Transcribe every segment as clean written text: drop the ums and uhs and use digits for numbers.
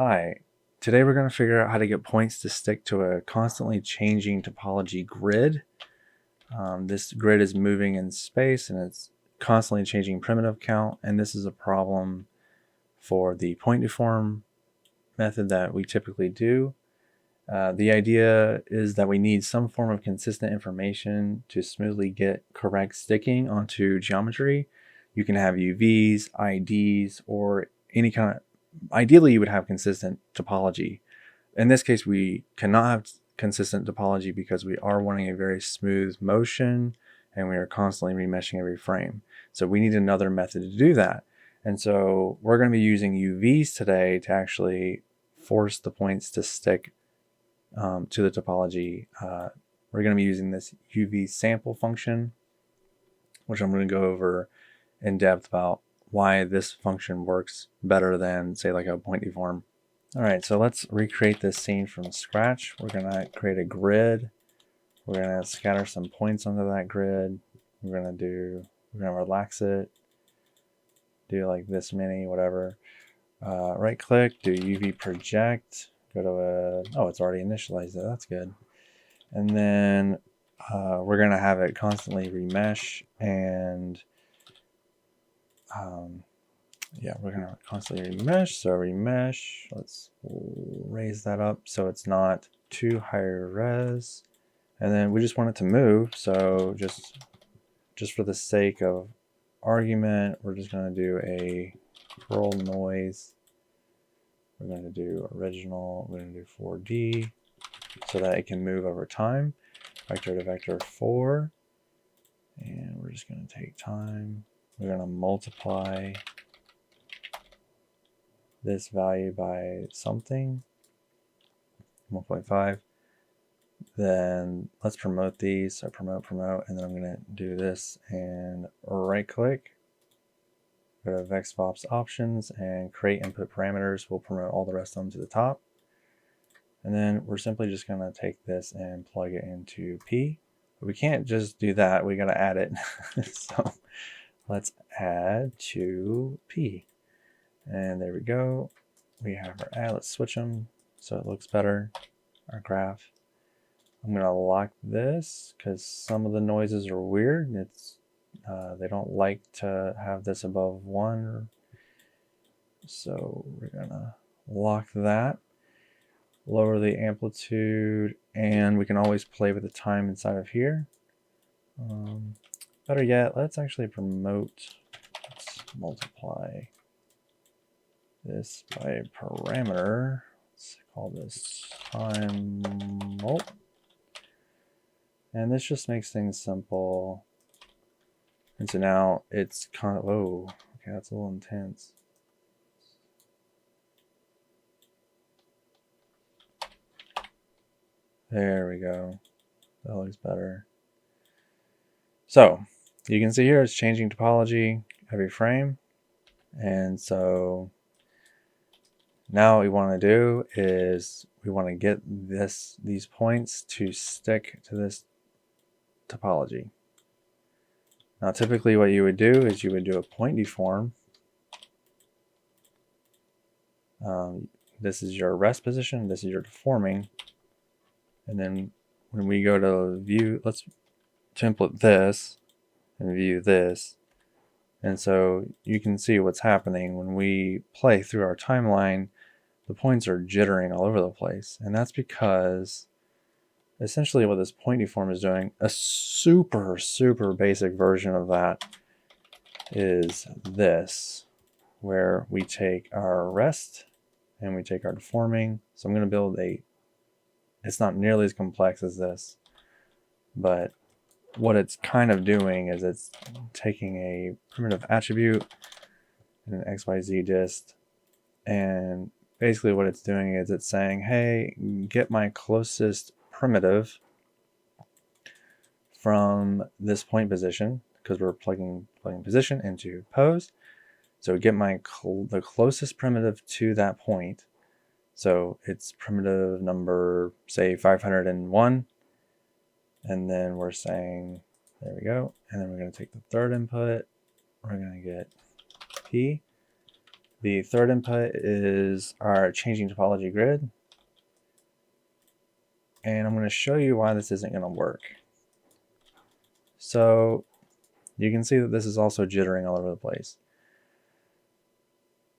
Hi, today we're going to figure out how to get points to stick to a constantly changing topology grid. This grid is moving in space and it's constantly changing primitive count, and this is a problem for the point deform method that we typically do. The idea is that we need some form of consistent information to smoothly get correct sticking onto geometry. You can have UVs, IDs, or any kind of, ideally you would have consistent topology. In this case, we cannot have consistent topology because we are wanting a very smooth motion and we are constantly remeshing every frame. So we need another method to do that. And so we're going to be using UVs today to actually force the points to stick to the topology. We're going to be using this UVSample function, which I'm going to go over in depth about why this function works better than, say, like a point deform. All right, so let's recreate this scene from scratch. We're going to create a grid. We're going to scatter some points onto that grid. We're going to relax it, do like this many, whatever. Right click, do UV project, go to oh, it's already initialized it, that's good. And then we're going to have it constantly remesh, and yeah, we're going to constantly remesh. So remesh, let's raise that up so it's not too high res. And then we just want it to move. So just for the sake of argument, we're just going to do a curl noise. We're going to do original, we're going to do 4D so that it can move over time. Vector to vector 4. And we're just going to take time. We're going to multiply this value by something, 1.5. Then let's promote these. So promote, and then I'm going to do this and right click, go to VexVops options and create input parameters. We'll promote all the rest of them to the top. And then we're simply just going to take this and plug it into P. But we can't just do that. We got to add it. So let's add to P. And there we go. We have our add. Let's switch them so it looks better. Our graph. I'm going to lock this because some of the noises are weird. They don't like to have this above 1. So we're going to lock that. Lower the amplitude, and we can always play with the time inside of here. Better yet, let's actually promote. Let's multiply this by parameter. Let's call this time mult. And this just makes things simple. And so now it's kind of, oh, okay, that's a little intense. There we go. That looks better. So you can see here it's changing topology every frame. And so now what we want to do is we want to get these points to stick to this topology. Now typically what you would do is you would do a point deform. This is your rest position, this is your deforming. And then when we go to view, let's template this and view this. And so you can see what's happening when we play through our timeline. The points are jittering all over the place. And that's because essentially what this point deform is doing, a super, super basic version of that is this, where we take our rest and we take our deforming. So I'm going to build it's not nearly as complex as this, but what it's kind of doing is it's taking a primitive attribute and an xyzdist, and basically what it's doing is it's saying, hey, get my closest primitive from this point position, because we're plugging position into pose. So get the closest primitive to that point. So it's primitive number, say 501. And then we're saying, there we go. And then we're going to take the third input. We're going to get P. The third input is our changing topology grid. And I'm going to show you why this isn't going to work. So you can see that this is also jittering all over the place.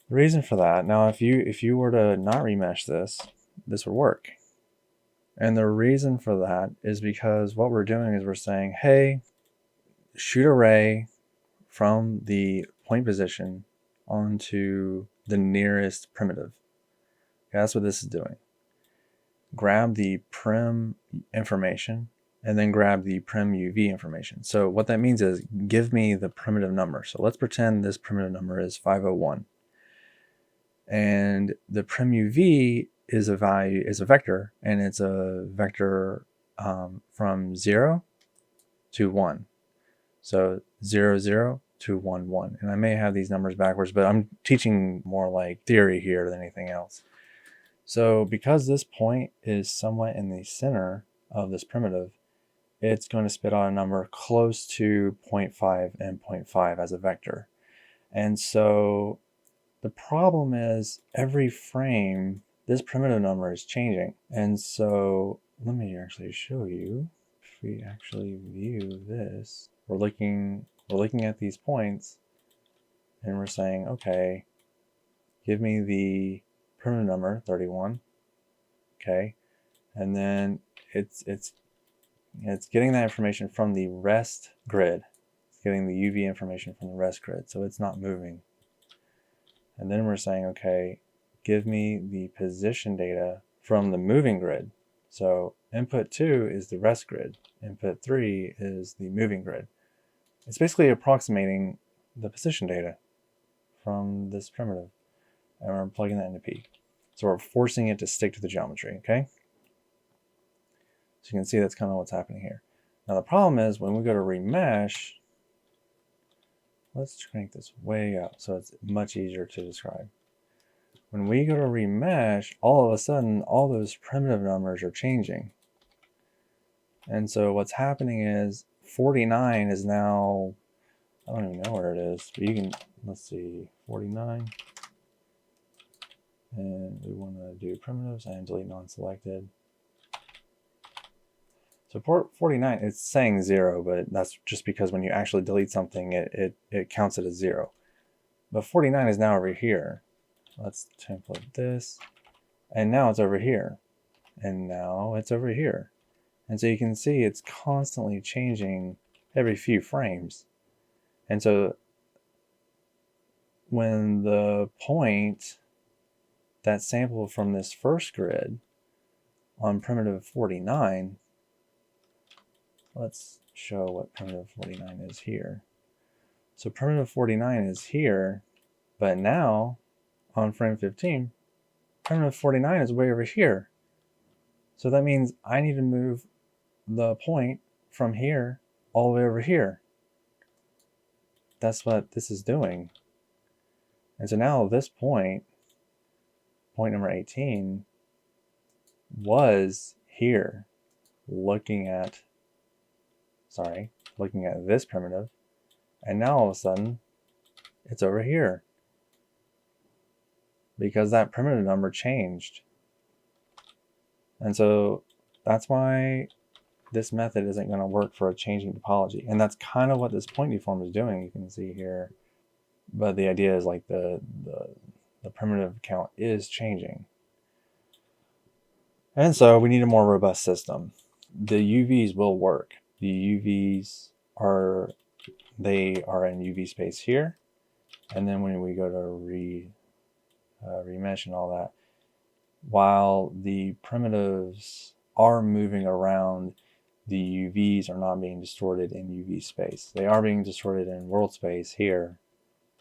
The reason for that, now if you were to not remesh this, this would work. And the reason for that is because what we're doing is we're saying, hey, shoot a ray from the point position onto the nearest primitive. Okay, that's what this is doing. Grab the prim information and then grab the prim UV information. So what that means is give me the primitive number. So let's pretend this primitive number is 501. And the prim UV is a vector, and it's a vector from 0 to 1. So 0, 0 to 1, 1. And I may have these numbers backwards, but I'm teaching more like theory here than anything else. So because this point is somewhat in the center of this primitive, it's going to spit out a number close to 0.5 and 0.5 as a vector. And so the problem is every frame, this primitive number is changing. And so let me actually show you. If we actually view this, we're looking at these points and we're saying, okay, give me the primitive number 31. Okay. And then it's getting that information from the rest grid. It's getting the UV information from the rest grid. So it's not moving. And then we're saying, okay, give me the position data from the moving grid. So input 2 is the rest grid. Input 3 is the moving grid. It's basically approximating the position data from this primitive. And we're plugging that into P. So we're forcing it to stick to the geometry, okay? So you can see that's kind of what's happening here. Now the problem is when we go to remesh, let's crank this way up so it's much easier to describe. When we go to remesh, all of a sudden, all those primitive numbers are changing. And so what's happening is 49 is now, I don't even know where it is, but you can, let's see, 49. And we want to do primitives and delete non-selected. So port 49, it's saying 0, but that's just because when you actually delete something, it counts it as 0. But 49 is now over here. Let's template this. And now it's over here. And now it's over here. And so you can see it's constantly changing every few frames. And so when the point that sampled from this first grid on primitive 49, let's show what primitive 49 is here. So primitive 49 is here, but now on frame 15, primitive 49 is way over here. So that means I need to move the point from here all the way over here. That's what this is doing. And so now this point number 18, was here looking at this primitive, and now all of a sudden it's over here because that primitive number changed. And so that's why this method isn't going to work for a changing topology. And that's kind of what this point deform is doing, you can see here. But the idea is like the primitive count is changing. And so we need a more robust system. The UVs will work. The UVs are in UV space here. And then when we go to remesh and all that, while the primitives are moving around, the UVs are not being distorted in UV space. They are being distorted in world space here,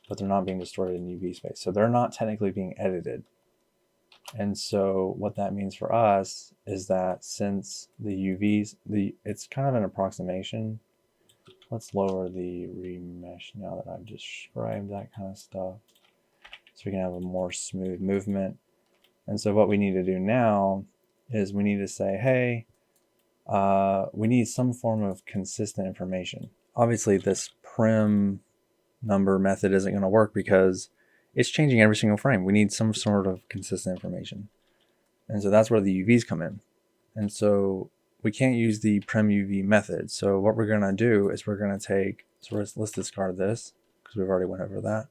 but they're not being distorted in UV space. So they're not technically being edited. And so what that means for us is that since the UVs, it's kind of an approximation. Let's lower the remesh now that I've described that kind of stuff, so we can have a more smooth movement. And so what we need to do now is we need to say, hey, we need some form of consistent information. Obviously this prim number method isn't going to work because it's changing every single frame. We need some sort of consistent information. And so that's where the UVs come in. And so we can't use the prem UV method. So what we're going to do is we're going to take, so let's discard this because we've already went over that.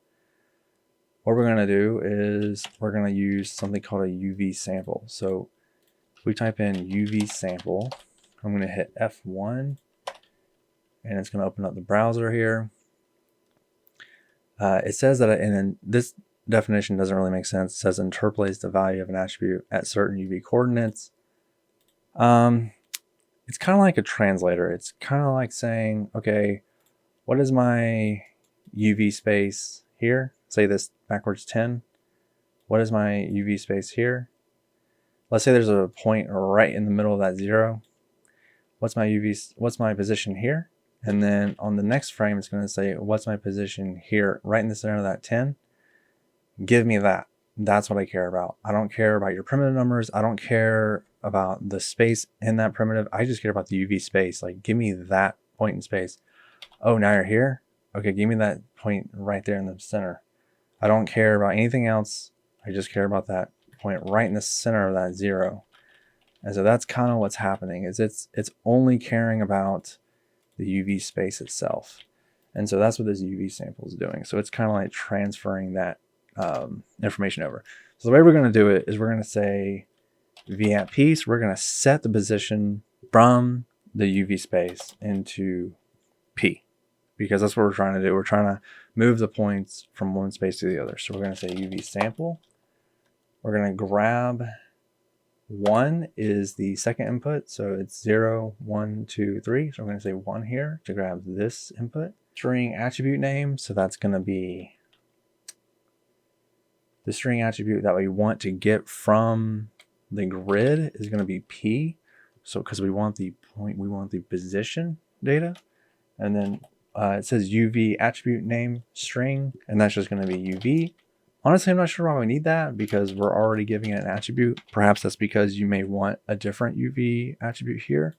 What we're going to do is we're going to use something called a UVSample. So if we type in UVSample, I'm going to hit F1 and it's going to open up the browser here. It says that, and then this definition doesn't really make sense. It says interpolates the value of an attribute at certain UV coordinates. It's kind of like a translator. It's kind of like saying, okay, what is my UV space here? Say this backwards 10. What is my UV space here? Let's say there's a point right in the middle of that 0. What's my position here? And then on the next frame, it's going to say, what's my position here, right in the center of that 10? Give me that. That's what I care about. I don't care about your primitive numbers. I don't care about the space in that primitive. I just care about the UV space. Like, give me that point in space. Oh, now you're here? Okay, give me that point right there in the center. I don't care about anything else. I just care about that point right in the center of that 0. And so that's kind of what's happening, is it's only caring about the UV space itself. And so that's what this UV sample is doing. So it's kind of like transferring that information over. So the way we're going to do it is we're going to say v at piece. We're going to set the position from the UV space into P, because that's what we're trying to do. We're trying to move the points from one space to the other. So we're going to say UV sample. We're going to grab 1 is the second input. So it's 0, 1, 2, 3. So I'm going to say 1 here to grab this input. String attribute name. So that's going to be the string attribute that we want to get from the grid is going to be P. So because we want the point, we want the position data. And then it says UV attribute name string, and that's just going to be UV. Honestly, I'm not sure why we need that, because we're already giving it an attribute. Perhaps that's because you may want a different UV attribute here.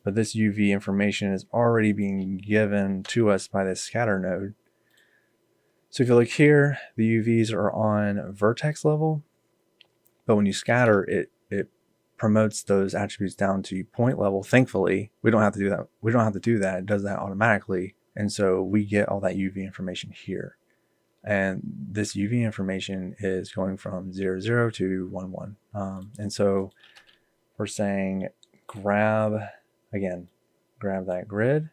But this UV information is already being given to us by this scatter node. So if you look here, the UVs are on vertex level, but when you scatter, it promotes those attributes down to point level. Thankfully, we don't have to do that. We don't have to do that. It does that automatically. And so we get all that UV information here. And this UV information is going from 0, 0 to 1, 1. And so we're saying grab that grid,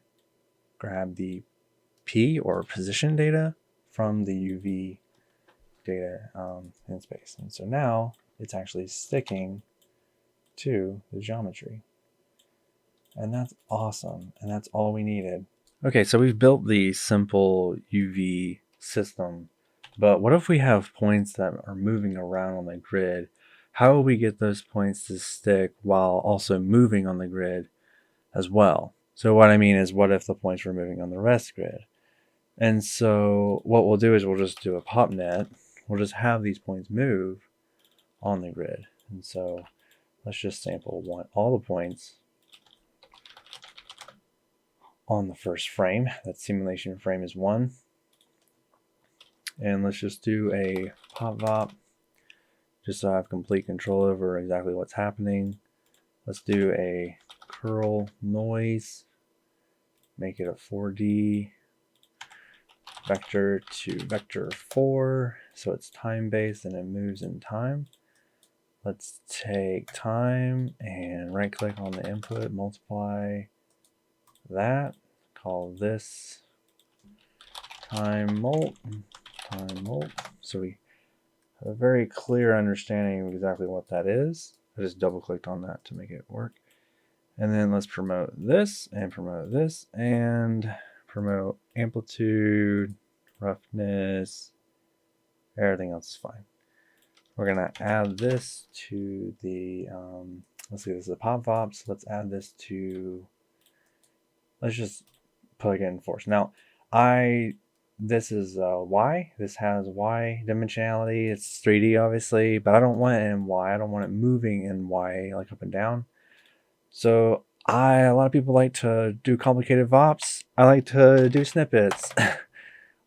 grab the P or position data from the UV data in space. And so now it's actually sticking to the geometry. And that's awesome. And that's all we needed. Okay, so we've built the simple UV system, but what if we have points that are moving around on the grid? How will we get those points to stick while also moving on the grid as well? So what I mean is, what if the points were moving on the rest grid? And so what we'll do is we'll just do a pop net. We'll just have these points move on the grid. And so let's just sample all the points on the first frame. That simulation frame is 1. And let's just do a pop vop, just so I have complete control over exactly what's happening. Let's do a curl noise, make it a 4D vector to vector 4, so it's time based and it moves in time. Let's take time and right click on the input, multiply that, call this time mult, so we have a very clear understanding of exactly what that is. I just double clicked on that to make it work. And then let's promote this and promote this and promote amplitude, roughness, everything else is fine. We're gonna add this to the, let's see, this is a pop vop, so let's add this to, let's just plug in force. Now, this is Y, this has Y dimensionality, it's 3D obviously, but I don't want it in Y, I don't want it moving in Y, like up and down. So a lot of people like to do complicated VOPs. I like to do snippets.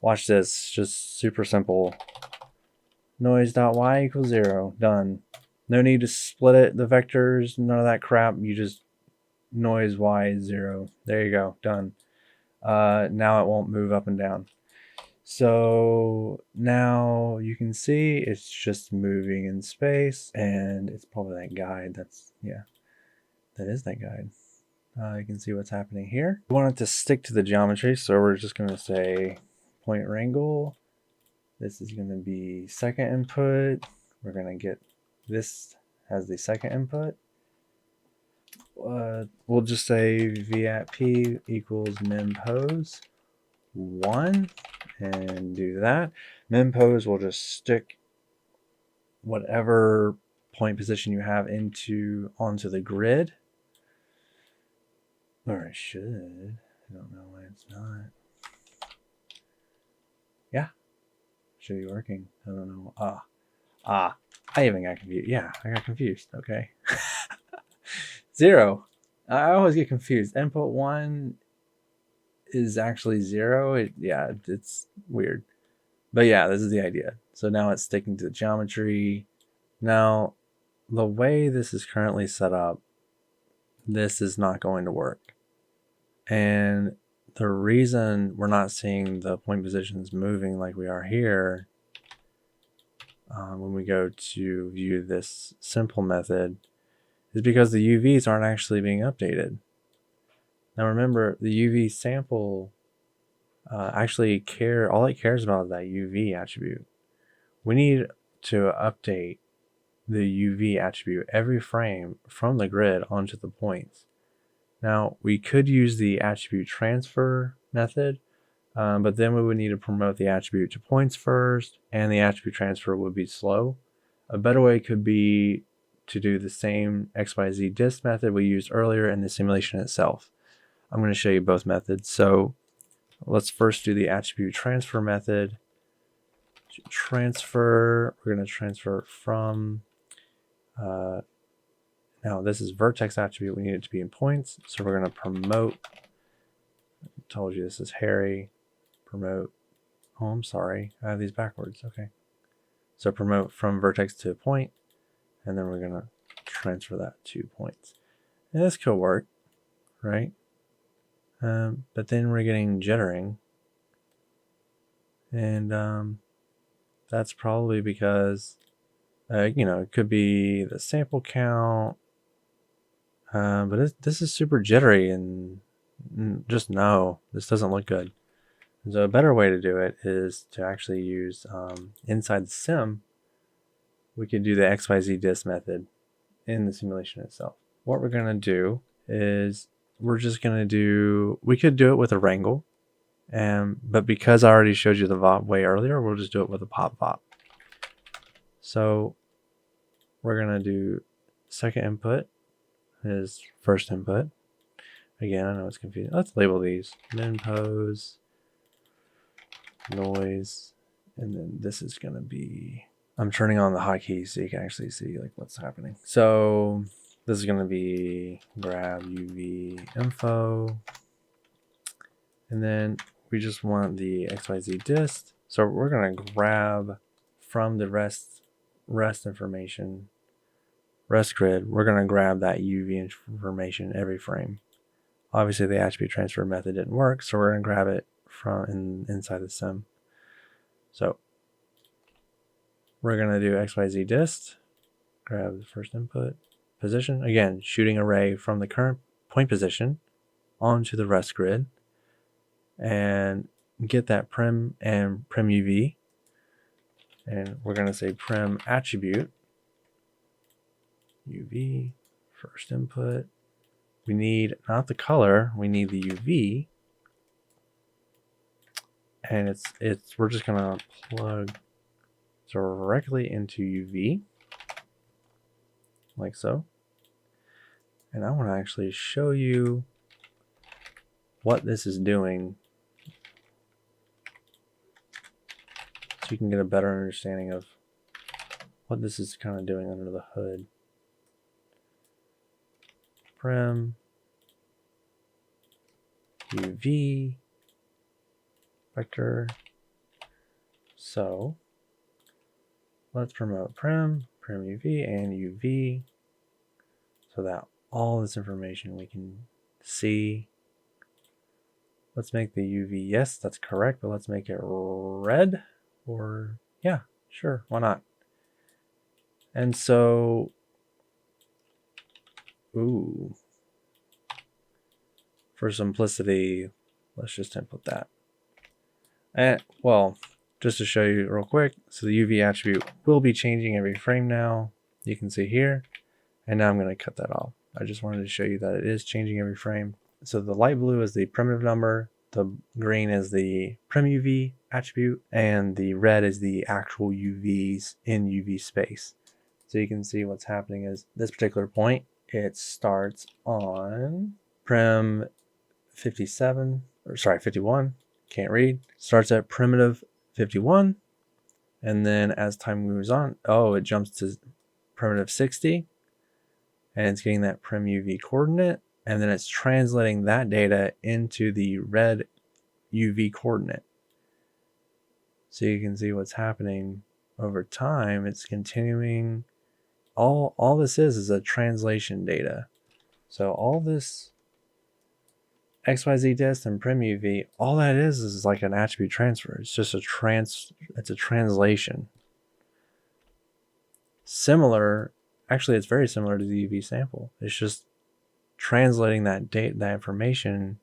Watch this, just super simple. Noise.y equals 0, done. No need to split it, the vectors, none of that crap. You just noise y is 0. There you go, done. Now it won't move up and down. So now you can see it's just moving in space, and it's probably that guide. That's, yeah, that is that guide. You can see what's happening here. We want it to stick to the geometry, so we're just going to say point wrangle. This is going to be second input. We're going to get this as the second input. We'll just say v at p equals mempose 1 and do that. Mempose will just stick whatever point position you have onto the grid. Or it should. I don't know why it's not. Yeah, should be working. I don't know. I even got confused. Yeah, I got confused. Okay. 0. I always get confused. Input 1 is actually 0. It's weird. But yeah, this is the idea. So now it's sticking to the geometry. Now, the way this is currently set up, this is not going to work. And the reason we're not seeing the point positions moving like we are here, when we go to view this simple method, is because the UVs aren't actually being updated. Now remember, the UVSample actually all it cares about is that UV attribute. We need to update the UV attribute every frame from the grid onto the points. Now we could use the attribute transfer method, but then we would need to promote the attribute to points first, and the attribute transfer would be slow. A better way could be to do the same xyzdist method we used earlier in the simulation itself. I'm going to show you both methods. So let's first do the attribute transfer method. Transfer, we're going to transfer from, now this is vertex attribute, we need it to be in points, so we're going to promote, I told you this is hairy, promote, oh I'm sorry, I have these backwards, okay. So promote from vertex to point, and then we're going to transfer that to points. And this could work, right? But then we're getting jittering, and that's probably because, it could be the sample count, but this is super jittery, and just no, this doesn't look good. So a better way to do it is to actually use, inside the sim, we could do the xyzdist method in the simulation itself. What we're going to do is we could do it with a wrangle, but because I already showed you the VOP way earlier, we'll just do it with a pop VOP. So we're going to do second input is first input. Again, I know it's confusing. Let's label these. Mempose, noise, and then this is going to be, I'm turning on the hotkeys so you can actually see like what's happening. So this is going to be grab UV info, and then we just want the xyzdist. So we're going to grab from the rest information, rest grid, we're going to grab that UV information every frame. Obviously the attribute transfer method didn't work, so we're going to grab it from inside the sim. So we're going to do xyzdist, grab the first input position, again shooting array from the current point position onto the rest grid, and get that prim and prim UV, and we're going to say prim attribute UV first input. We need not the color, we need the UV, and we're just going to plug directly into UV like so. And I want to actually show you what this is doing so you can get a better understanding of what this is kind of doing under the hood. Prim UV vector So let's promote prim UV, and UV, so that all this information we can see. Let's make the UV, yes, that's correct, but let's make it red, or yeah, sure, why not? And so, ooh, for simplicity, let's just input that. And well, just to show you real quick, so the UV attribute will be changing every frame now. You can see here, and now I'm going to cut that off. I just wanted to show you that it is changing every frame. So the light blue is the primitive number, the green is the prim UV attribute, and the red is the actual UVs in UV space. So you can see what's happening is this particular point, it starts on prim 57, or sorry, 51, can't read, starts at primitive 51, and then as time moves on, oh, it jumps to primitive 60, and it's getting that prim UV coordinate, and then it's translating that data into the red UV coordinate. So you can see what's happening over time. It's continuing. All this is a translation data. So all this xyzdist and prim UV, all that is like an attribute transfer. It's just it's a translation. Similar, actually it's very similar to the UVSample. It's just translating that information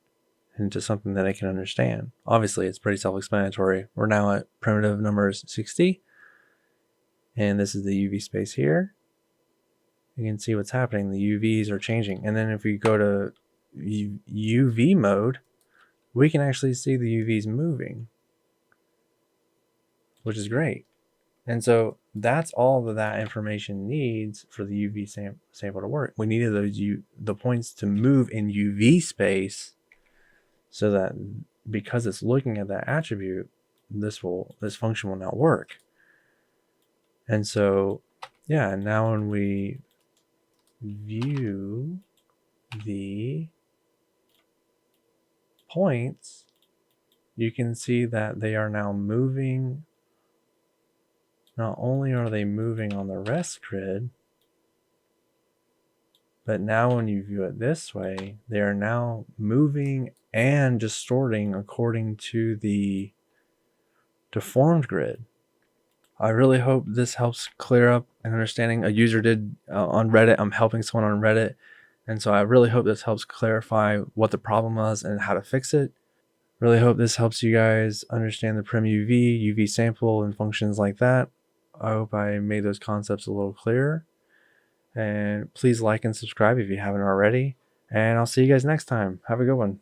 into something that I can understand. Obviously it's pretty self-explanatory. We're now at primitive numbers 60, and this is the UV space here. You can see what's happening. The UVs are changing, and then if we go to UV mode, we can actually see the UVs moving, which is great. And so that's all that information needs for the UV sample to work. We needed the points to move in UV space, so that because it's looking at that attribute, this function will now work. And so yeah, now when we view the points, you can see that they are now moving. Not only are they moving on the rest grid, but now when you view it this way, they are now moving and distorting according to the deformed grid. I really hope this helps clear up an understanding. A user did on Reddit. I'm helping someone on Reddit, and so I really hope this helps clarify what the problem was and how to fix it. Really hope this helps you guys understand the prim UV, UVSample, and functions like that. I hope I made those concepts a little clearer. And please like and subscribe if you haven't already. And I'll see you guys next time. Have a good one.